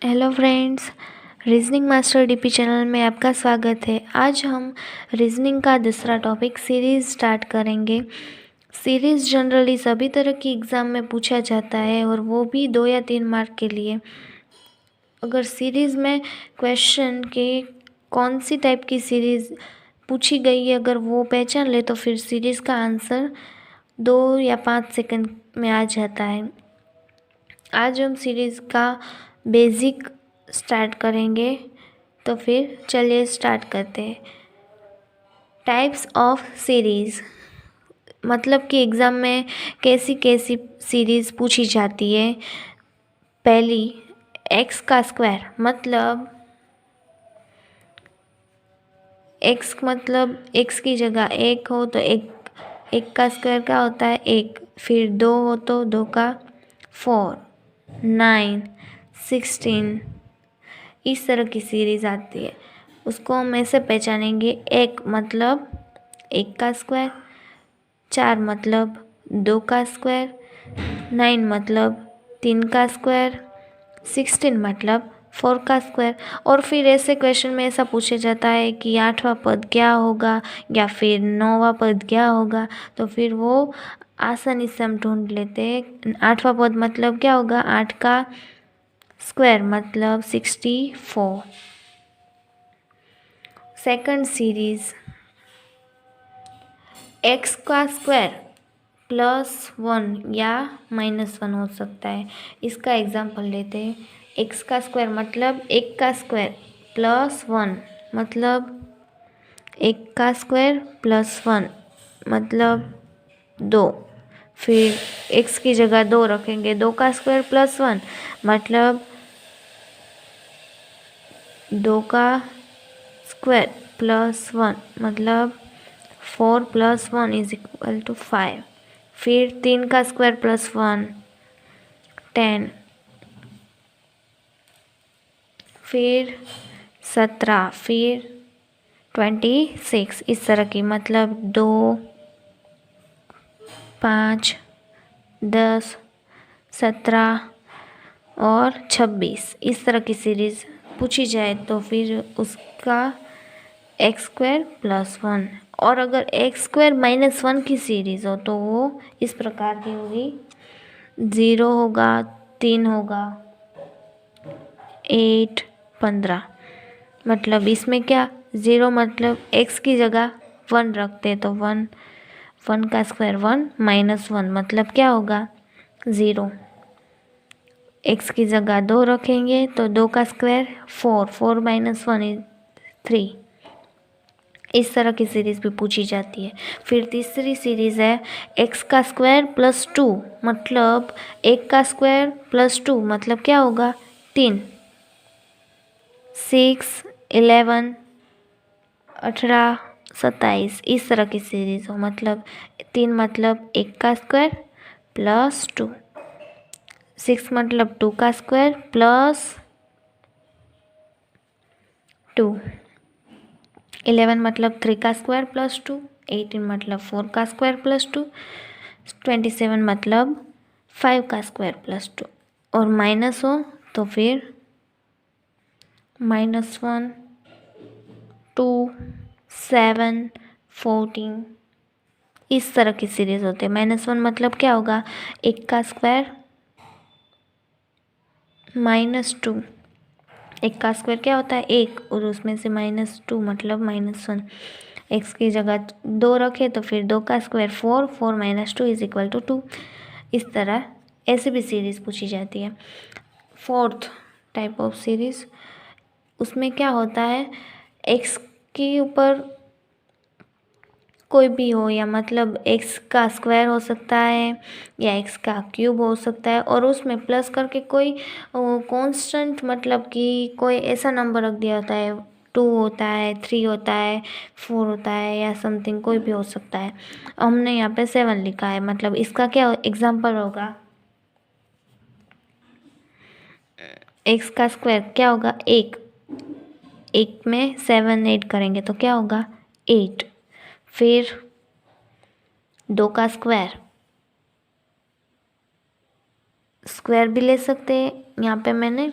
Hello friends, reasoning master DP channel में आपका स्वागत है। आज हम रीजनिंग का दूसरा टॉपिक सीरीज़ स्टार्ट करेंगे। सीरीज़ जनरली सभी तरह की एग्ज़ाम में पूछा जाता है और वो भी 2 या 3 मार्क के लिए। अगर सीरीज़ में क्वेश्चन के कौन सी टाइप की सीरीज़ पूछी गई है अगर वो पहचान ले तो फिर सीरीज़ का आंसर 2 या 5 सेकंड में आ जाता है। आज हम सीरीज़ का बेसिक स्टार्ट करेंगे, तो फिर चलिए स्टार्ट करते हैं। टाइप्स ऑफ सीरीज़ मतलब कि एग्ज़ाम में कैसी कैसी सीरीज़ पूछी जाती है। पहली, एक्स का स्क्वायर मतलब एक्स की जगह एक हो तो एक का स्क्वायर क्या होता है, एक। फिर 2 हो तो 2 का 4, 9, 16 इस तरह की सीरीज़ आती है। उसको हम ऐसे पहचानेंगे। एक मतलब एक का स्क्वायर, 4 मतलब 2 का स्क्वायर, 9 मतलब 3 का स्क्वायर, 16 मतलब 4 का स्क्वायर। और फिर ऐसे क्वेश्चन में ऐसा पूछा जाता है कि 8वां पद क्या होगा या फिर 9वां पद क्या होगा, तो फिर वो आसानी से हम ढूंढ लेते हैं। 8वां पद मतलब क्या होगा, 8 का स्क्वायर मतलब 64। सेकंड सीरीज, एक्स का स्क्वायर +1 या -1 हो सकता है। इसका एग्जाम्पल लेते हैं। एक्स का स्क्वायर मतलब एक का स्क्वायर +1 मतलब एक का स्क्वायर +1 मतलब 2। फिर एक्स की जगह 2 रखेंगे, 2 का स्क्वायर +1 मतलब 2 का स्क्वायर +1 मतलब 4 + 1 = 5। फिर 3 का स्क्वायर +1 10, फिर 17, फिर 26 इस तरह की, मतलब 2, 5, 10, 17 और 26 इस तरह की सीरीज़ पूछी जाए तो फिर उसका एक्स स्क्वायर +1। और अगर एक्स स्क्वायर -1 की सीरीज़ हो तो वो इस प्रकार की होगी। 0 होगा, 3 होगा, 8, 15। मतलब इसमें क्या, 0 मतलब एक्स की जगह 1 रखते तो 1, 1 का स्क्वायर 1 -1 मतलब क्या होगा, 0। एक्स की जगह 2 रखेंगे तो 2 का स्क्वायर 4, 4 - 1 = 3। इस तरह की सीरीज़ भी पूछी जाती है। फिर तीसरी सीरीज़ है एक्स का स्क्वायर +2 मतलब एक का स्क्वायर +2 मतलब क्या होगा, 3। 6, 11, 18, 27 इस तरह की सीरीज़ हो, मतलब 3 मतलब एक का स्क्वायर +2, 6 मतलब 2 का स्क्वायर +2, 11 मतलब 3 का स्क्वायर +2, 18 मतलब 4 का स्क्वायर +2, 27 मतलब 5 का स्क्वायर +2। और माइनस हो तो फिर -1, 2, 7, 14 इस तरह की सीरीज़ होते हैं। -1 मतलब क्या होगा, एक का स्क्वायर -2, एक का स्क्वायर क्या होता है, एक, और उसमें से -2 मतलब -1। एक्स की जगह 2 रखे तो फिर 2 का स्क्वायर 4, 4 - 2 = 2। इस तरह ऐसे भी सीरीज़ पूछी जाती है। फोर्थ टाइप ऑफ सीरीज़, उसमें क्या होता है, एक्स के ऊपर कोई भी हो, या मतलब एक्स का स्क्वायर हो सकता है या एक्स का क्यूब हो सकता है, और उसमें प्लस करके कोई कांस्टेंट मतलब कि कोई ऐसा नंबर रख दिया होता है, 2 होता है, 3 होता है, 4 होता है या समथिंग कोई भी हो सकता है। हमने यहाँ पे 7 लिखा है, मतलब इसका क्या एग्जाम्पल होगा, एक्स का स्क्वायर क्या होगा, एक में 7 ऐड करेंगे तो क्या होगा, 8। फिर 2 का स्क्वायर भी ले सकते हैं, यहाँ पे मैंने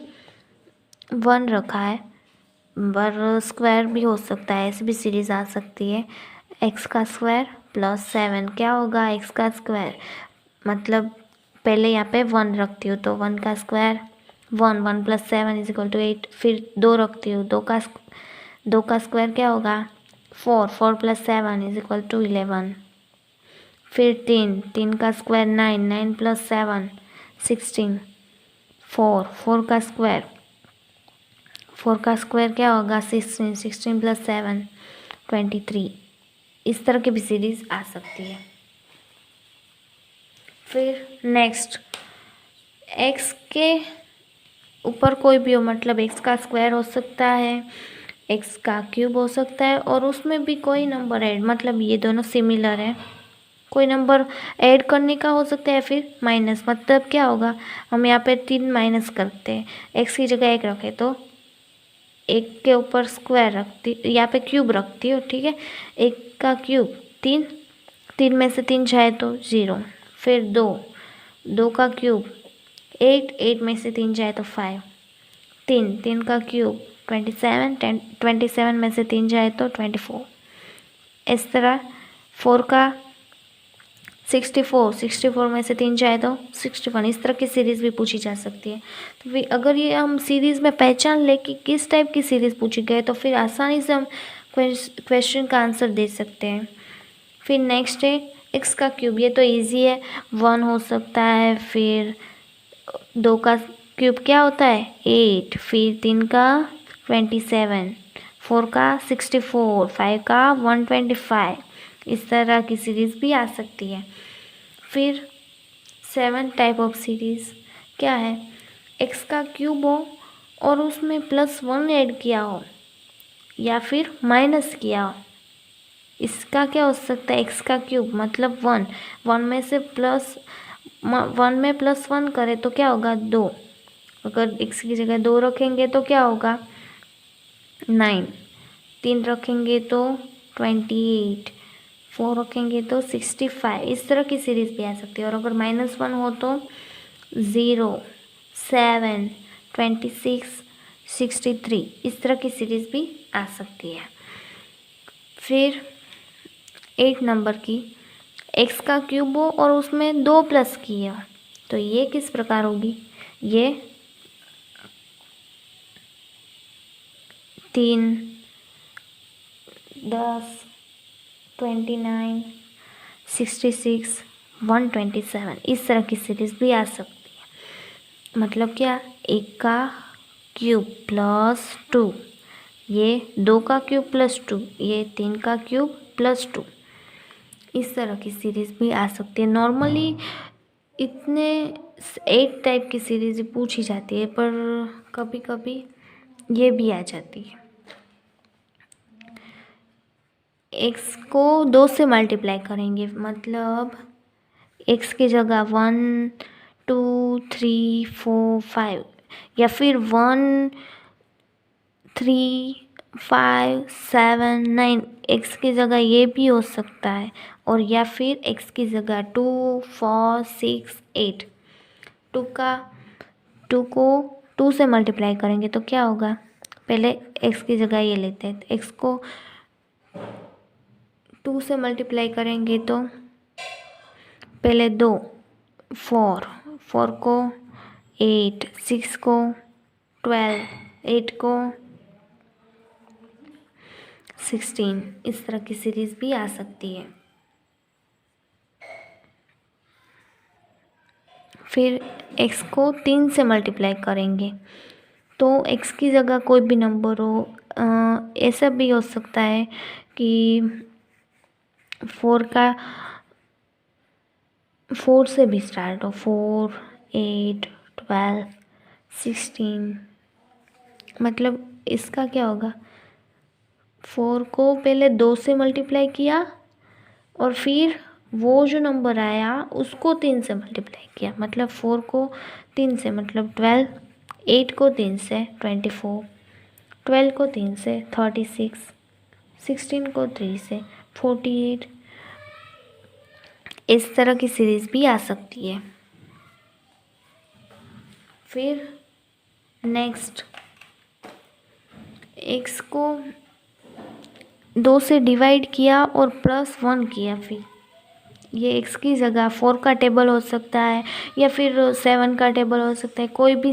1 रखा है, पर स्क्वायर भी हो सकता है, ऐसी भी सीरीज़ आ सकती है। x का स्क्वायर प्लस 7 क्या होगा, x का स्क्वायर, मतलब पहले यहाँ पे 1 रखती हूँ तो 1 का square 1, 1 plus 7 is equal to 8। फिर 2 रखती हूँ, 2 का स्क्वायर क्या होगा 4, 4 प्लस 7 इज इक्वल टू 11। फिर 3 का स्क्वायर 9, 9 प्लस 7 16। 4 का स्क्वायर क्या होगा 16, 16 प्लस 7 23। इस तरह की भी सीरीज आ सकती है। फिर नेक्स्ट, x के ऊपर कोई भी हो, मतलब x का स्क्वायर हो सकता है, x का क्यूब हो सकता है, और उसमें भी कोई नंबर ऐड, मतलब ये दोनों सिमिलर है, कोई नंबर ऐड करने का हो सकता है, फिर माइनस, मतलब क्या होगा, हम यहाँ पे 3 माइनस करते हैं, x की जगह 1 रखे तो 1 के ऊपर स्क्वायर रखती, यहाँ पे क्यूब रखती हो, ठीक है। 1 का क्यूब 3, 3 में से 3 जाए तो 0। फिर 2 का क्यूब 8, 8 में से 3 जाए तो 5। 3 का क्यूब 27, 27 में से 3 जाए तो 24। इस तरह 4 का 64, 64 में से 3 जाए तो 61। इस तरह की सीरीज़ भी पूछी जा सकती है। तो फिर अगर ये हम सीरीज़ में पहचान ले कि किस टाइप की सीरीज़ पूछी गई, तो फिर आसानी से हम क्वेश्चन का आंसर दे सकते हैं। फिर नेक्स्ट है x का क्यूब, ये तो इजी है, 1 हो सकता है। फिर 2 का क्यूब क्या होता है 8, फिर 3 का 27, 4 का 64, 5 का 125। इस तरह की सीरीज़ भी आ सकती है। फिर 7 टाइप ऑफ सीरीज़ क्या है, x का क्यूब हो और उसमें +1 ऐड किया हो या फिर माइनस किया हो। इसका क्या हो सकता है, x का क्यूब मतलब 1, 1 में से +1 में +1 करें तो क्या होगा 2। अगर x की जगह 2 रखेंगे तो क्या होगा 9, 3 रखेंगे तो 28, 4 रखेंगे तो 65। इस तरह की सीरीज़ भी आ सकती है। और अगर -1 हो तो 0, 7, 26, 63। इस तरह की सीरीज़ भी आ सकती है। फिर 8 नंबर की, x का क्यूब हो और उसमें 2 प्लस किए हो, तो ये किस प्रकार होगी, ये 3, 10, 29, 66, 127। इस तरह की सीरीज़ भी आ सकती है। मतलब क्या, 1 का क्यूब +2, ये 2 का क्यूब +2, ये 3 का क्यूब +2। इस तरह की सीरीज़ भी आ सकती है। नॉर्मली इतने 8 टाइप की सीरीज़ पूछी जाती है, पर कभी कभी ये भी आ जाती है। x को 2 से मल्टीप्लाई करेंगे, मतलब x की जगह 1, 2, 3, 4, 5, या फिर 1, 3, 5, 7, 9, x की जगह ये भी हो सकता है, और या फिर x की जगह 2, 4, 6, 8। 2 को 2 से मल्टीप्लाई करेंगे तो क्या होगा, पहले x की जगह ये लेते हैं, x को 2 से मल्टीप्लाई करेंगे तो पहले 2, 4, 4 को 8, 6 को 12, 8 को 16। इस तरह की सीरीज़ भी आ सकती है। फिर x को 3 से मल्टीप्लाई करेंगे तो x की जगह कोई भी नंबर हो, ऐसा भी हो सकता है कि 4 से भी स्टार्ट हो, 4, 8, 12, 16। मतलब इसका क्या होगा, 4 को पहले 2 से मल्टीप्लाई किया और फिर वो जो नंबर आया उसको 3 से मल्टीप्लाई किया, मतलब 4 को 3 से मतलब 12, 8 को 3 से 24, 12 को 3 से 36, 16 को 3 से 48। इस तरह की सीरीज़ भी आ सकती है। फिर नेक्स्ट x को 2 से डिवाइड किया और +1 किया, फिर ये x की जगह 4 का टेबल हो सकता है या फिर 7 का टेबल हो सकता है, कोई भी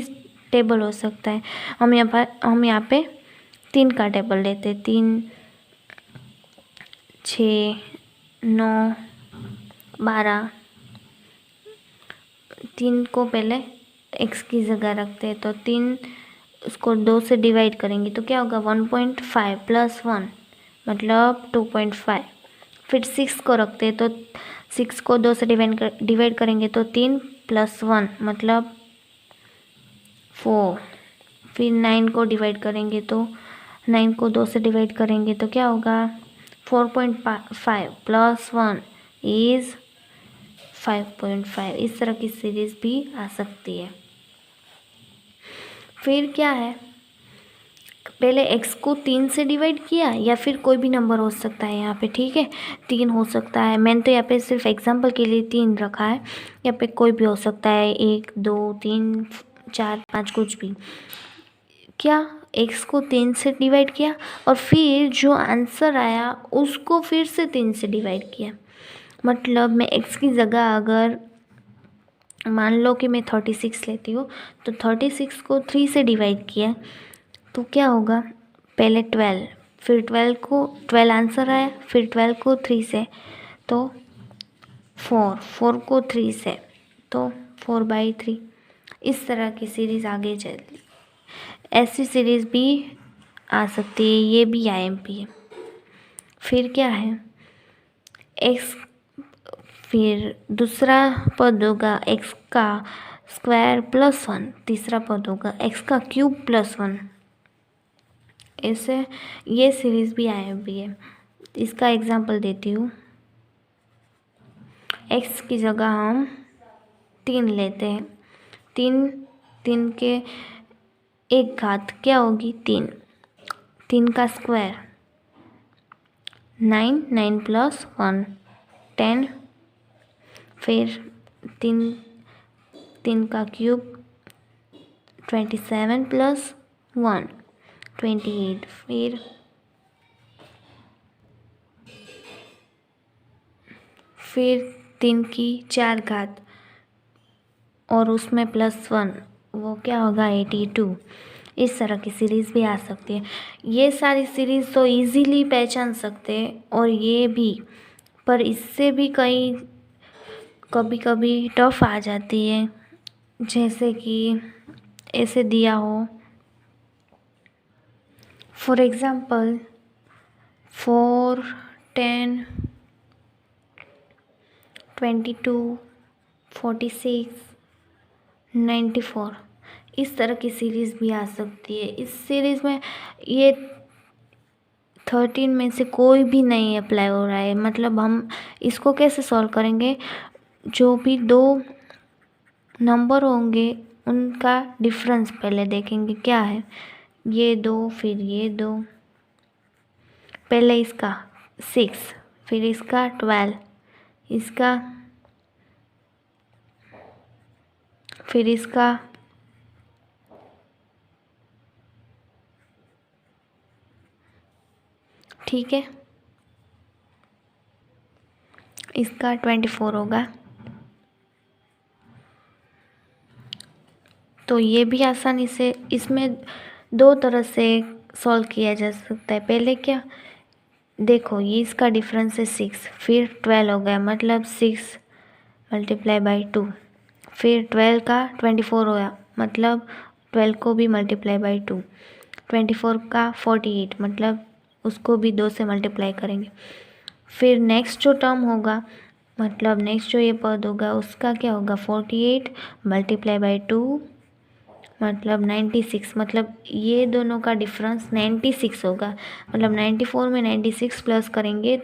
टेबल हो सकता है। हम यहाँ पे 3 का टेबल लेते हैं। 3, 6, 9, 12। 3 को पहले x की जगह रखते हैं, तो 3 उसको 2 से डिवाइड करेंगे तो क्या होगा 1.5 + 1 मतलब 2.5। फिर 6 को रखते हैं, तो 6 को 2 से डिवाइड करेंगे तो 3 + 1 मतलब 4। फिर 9 को डिवाइड करेंगे तो 9 को 2 से डिवाइड करेंगे तो क्या होगा 4.5 + 1 इज़ 5.5। इस तरह की सीरीज़ भी आ सकती है। फिर क्या है, पहले x को 3 से डिवाइड किया या फिर कोई भी नंबर हो सकता है यहाँ पे, ठीक है। 3 हो सकता है, मैंने तो यहाँ पे सिर्फ एग्जांपल के लिए 3 रखा है। यहाँ पे कोई भी हो सकता है, 1, 2, 3, 4, 5, कुछ भी। क्या x को 3 से डिवाइड किया और फिर जो आंसर आया उसको फिर से 3 से डिवाइड किया। मतलब मैं x की जगह अगर मान लो कि मैं 36 लेती हूँ, तो 36 को 3 से डिवाइड किया तो क्या होगा, पहले 12, फिर 12 आंसर आया, फिर 12 को 3 से तो 4 को 3 से तो 4/3। इस तरह की सीरीज़ आगे चली, ऐसी सीरीज़ भी आ सकती है। ये भी IMP है। फिर क्या है, x, फिर दूसरा पद होगा x का स्क्वायर +1, तीसरा पद होगा x का क्यूब +1। ऐसे ये सीरीज़ भी IMP है। इसका एग्जांपल देती हूँ। x की जगह हम 3 लेते हैं। 3 के एक घात क्या होगी 3, 3 का स्क्वायर 9, 9 + 1 10, फिर 3 का क्यूब 27 + 1 28, फिर 3 की 4 घात और उसमें +1, वो क्या होगा 82। इस तरह की सीरीज़ भी आ सकती है। ये सारी सीरीज़ तो इजीली पहचान सकते हैं और ये भी, पर इससे भी कभी कभी टफ आ जाती है। जैसे कि ऐसे दिया हो, फॉर एग्ज़ाम्पल 4, 10, 22, 46, 94। इस तरह की सीरीज़ भी आ सकती है। इस सीरीज़ में ये 13 में से कोई भी नहीं अप्लाई हो रहा है। मतलब हम इसको कैसे सॉल्व करेंगे, जो भी 2 नंबर होंगे उनका डिफरेंस पहले देखेंगे क्या है। ये 2, फिर ये 2, पहले इसका 6, फिर इसका 12, इसका, फिर इसका, ठीक है। इसका 24 होगा। तो ये भी आसानी से इसमें 2 तरह से सॉल्व किया जा सकता है। पहले क्या, देखो ये इसका डिफरेंस है 6, फिर 12 हो गया, मतलब 6 × 2, फिर 12 का 24 हो गया, मतलब 12 को भी × 2, 24 का 48, मतलब उसको भी 2 से मल्टीप्लाई करेंगे। फिर नेक्स्ट जो टर्म होगा, मतलब नेक्स्ट जो ये पद होगा उसका क्या होगा 48 × 2 मतलब 96, मतलब ये दोनों का डिफरेंस 96 होगा। मतलब 94 में 96 प्लस करेंगे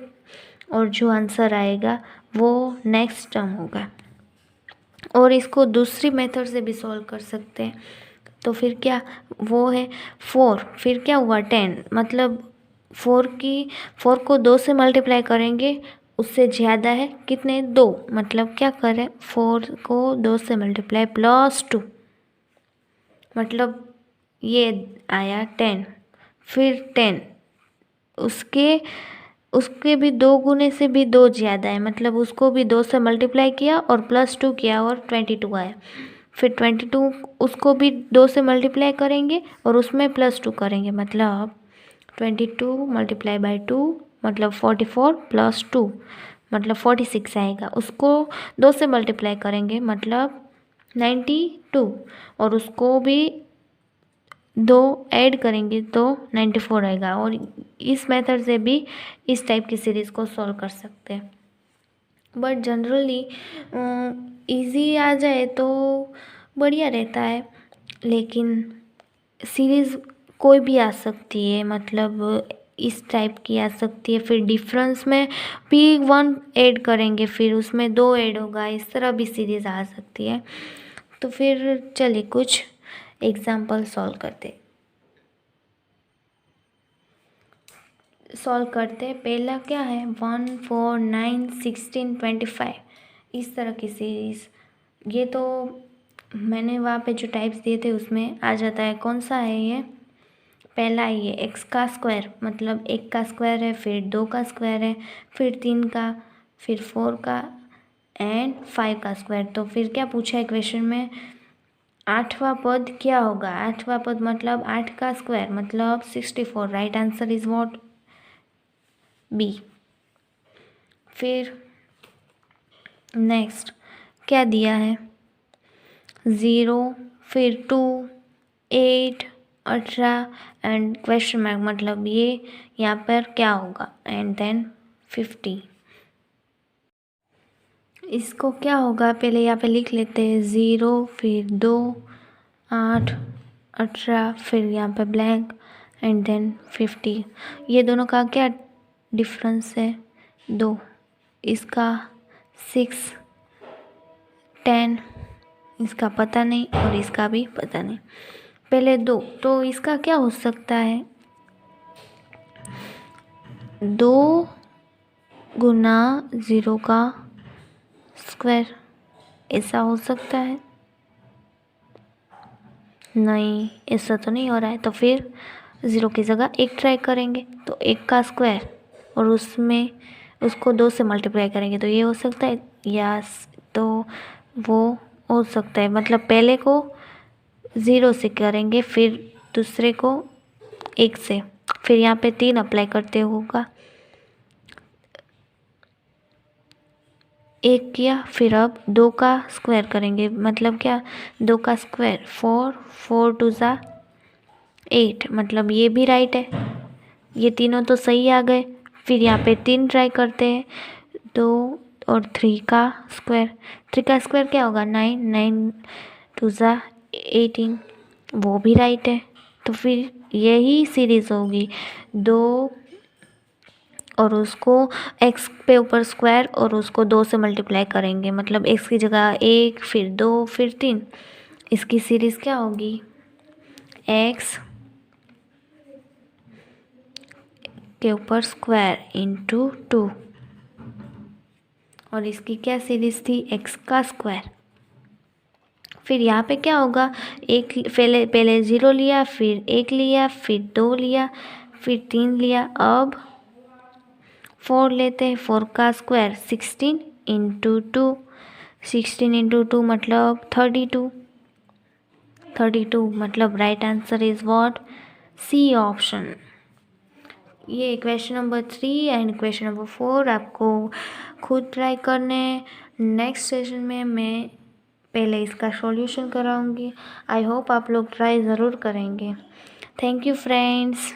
और जो आंसर आएगा वो नेक्स्ट टर्म होगा। और इसको दूसरी मेथड से भी सॉल्व कर सकते हैं। तो फिर क्या, वो है 4, फिर क्या हुआ 10, मतलब 4 को 2 से मल्टीप्लाई करेंगे, उससे ज़्यादा है कितने 2, मतलब क्या करें 4 को 2 से मल्टीप्लाई +2, मतलब ये आया 10। फिर 10, उसके भी 2 गुने से भी 2 ज़्यादा है, मतलब उसको भी 2 से मल्टीप्लाई किया और +2 किया और 22 आया। फिर 22 उसको भी 2 से मल्टीप्लाई करेंगे और उसमें +2 करेंगे, मतलब 22 मल्टीप्लाई बाई 2 मतलब 44 + 2 मतलब 46 आएगा। उसको 2 से मल्टीप्लाई करेंगे मतलब 92 और उसको भी 2 ऐड करेंगे तो 94 आएगा। और इस मेथड से भी इस टाइप की सीरीज़ को सॉल्व कर सकते हैं। बट जनरली इजी आ जाए तो बढ़िया रहता है, लेकिन सीरीज़ कोई भी आ सकती है, मतलब इस टाइप की आ सकती है। फिर डिफरेंस में भी 1 ऐड करेंगे, फिर उसमें 2 ऐड होगा, इस तरह भी सीरीज़ आ सकती है। तो फिर चलिए कुछ एग्जाम्पल सॉल्व करते पहला क्या है, 1 4 9 16 25, इस तरह की सीरीज़। ये तो मैंने वहाँ पे जो टाइप्स दिए थे उसमें आ जाता है। कौन सा है ये, पहला है ये x का स्क्वायर, मतलब 1 का स्क्वायर है, फिर 2 का स्क्वायर है, फिर 3 का, फिर 4 का एंड 5 का स्क्वायर। तो फिर क्या पूछा है क्वेश्चन में, 8वां पद क्या होगा। 8वां पद मतलब 8 का स्क्वायर मतलब 64। Right answer is what, B. फिर नेक्स्ट क्या दिया है, 0, फिर 2, 8, 18 एंड क्वेश्चन मार्क, मतलब ये यहाँ पर क्या होगा, एंड देन 50। इसको क्या होगा पहले यहाँ पे लिख लेते हैं, 0, फिर 2, 8, 18, फिर यहाँ पे ब्लैंक एंड देन 50। ये दोनों का क्या डिफरेंस है, 2, इसका 6, 10, इसका पता नहीं और इसका भी पता नहीं। पहले 2, तो इसका क्या हो सकता है, 2 गुना 0 का स्क्वायर, ऐसा हो सकता है। नहीं, ऐसा तो नहीं हो रहा है। तो फिर 0 की जगह 1 ट्राई करेंगे, तो 1 का स्क्वायर और उसमें उसको 2 से मल्टीप्लाई करेंगे, तो ये हो सकता है। यस, तो वो हो सकता है, मतलब पहले को 0 से करेंगे, फिर दूसरे को 1 से, फिर यहाँ पे 3 अप्लाई करते होगा, 1 किया, फिर अब 2 का स्क्वायर करेंगे, मतलब क्या, 2 का स्क्वायर 4, 4 2 ज़ा 8, मतलब ये भी राइट है। ये तीनों तो सही आ गए। फिर यहाँ पे 3 ट्राई करते हैं, 2 और 3 का स्क्वायर, 3 का स्क्वायर क्या होगा, 9, 9 2 ज़ा 18, वो भी राइट है। तो फिर यही सीरीज़ होगी, 2 और उसको x पे ऊपर स्क्वायर और उसको 2 से मल्टीप्लाई करेंगे, मतलब x की जगह 1, फिर 2, फिर 3। इसकी सीरीज़ क्या होगी, x के ऊपर स्क्वायर इंटू 2, और इसकी क्या सीरीज़ थी, x का स्क्वायर। फिर यहाँ पे क्या होगा, एक पहले 0 लिया, फिर 1 लिया, फिर 2 लिया, फिर 3 लिया, अब 4 लेते हैं। 4 का स्क्वायर 16 इंटू 2, 16 इंटू 2 मतलब 32, 32 मतलब right answer is what, C option. ये question number 3 and question number 4 आपको खुद ट्राई करने। नेक्स्ट सेशन में मैं पहले इसका सॉल्यूशन कराऊंगी। आई होप आप लोग ट्राई ज़रूर करेंगे। Thank you friends.